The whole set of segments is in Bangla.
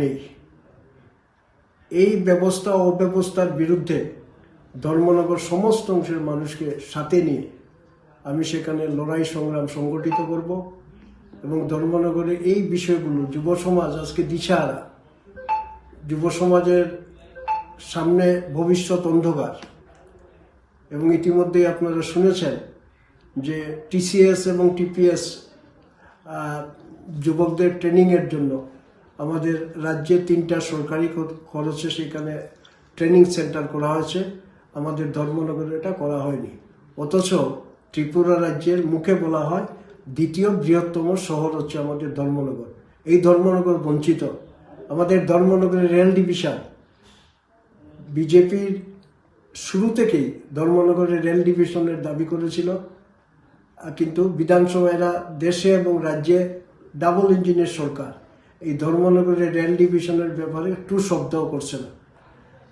নেই। এই ব্যবস্থা অব্যবস্থার বিরুদ্ধে ধর্মনগর সমস্ত অংশের মানুষকে সাথে নিয়ে আমি সেখানে লড়াই সংগ্রাম সংগঠিত করব এবং ধর্মনগরে এই বিষয়গুলো যুব সমাজ আজকে দিশাহারা, যুব সমাজের সামনে ভবিষ্যৎ অন্ধকার। এবং ইতিমধ্যেই আপনারা শুনেছেন যে টিসিএস এবং টিপিএস যুবকদের ট্রেনিংয়ের জন্য আমাদের রাজ্যে 3টা সরকারি খরচে সেখানে ট্রেনিং সেন্টার করা হয়েছে। আমাদের ধর্মনগরে এটা করা হয়নি, অথচ ত্রিপুরা রাজ্যের মুখে বলা হয় 2য় বৃহত্তম শহর হচ্ছে আমাদের ধর্মনগর। এই ধর্মনগর বঞ্চিত। আমাদের ধর্মনগরের রেল ডিভিশন, বিজেপির শুরু থেকেই ধর্মনগরের রেল ডিভিশনের দাবি করেছিল, কিন্তু বিধানসভা এরা দেশে এবং রাজ্যে ডাবল ইঞ্জিনের সরকার এই ধর্মনগরের রেল ডিভিশনের ব্যাপারে একটু শব্দও করছে না।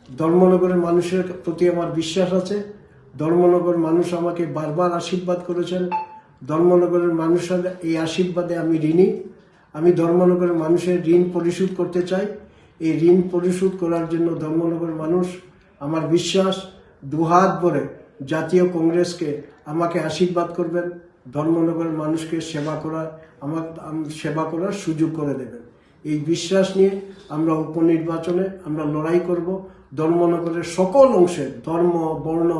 ধর্মনগরের মানুষের প্রতি আমার বিশ্বাস আছে। ধর্মনগর মানুষ আমাকে বারবার আশীর্বাদ করেছেন। ধর্মনগরের মানুষের এই আশীর্বাদে আমি ঋণী। আমি ধর্মনগরের মানুষের ঋণ পরিশোধ করতে চাই। এই ঋণ পরিশোধ করার জন্য ধর্মনগরের মানুষ, আমার বিশ্বাস, দুহাত ভরে জাতীয় কংগ্রেসকে আমাকে আশীর্বাদ করবেন, ধর্মনগরের মানুষকে সেবা করার সুযোগ করে দেবেন। এই বিশ্বাস নিয়ে আমরা উপনির্বাচনে আমরা লড়াই করব। ধর্মনগরের সকল অংশের, ধর্ম বর্ণ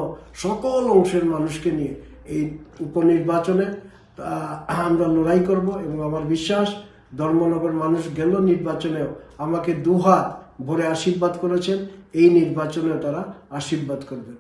সকল অংশের মানুষকে নিয়ে এই উপনির্বাচনে আমরা লড়াই করব এবং আমার বিশ্বাস ধর্মনগর মানুষ গেল নির্বাচনেও আমাকে দুহাত ভরে আশীর্বাদ করেছেন। এই নির্বাচনেও তারা আশীর্বাদ করবেন।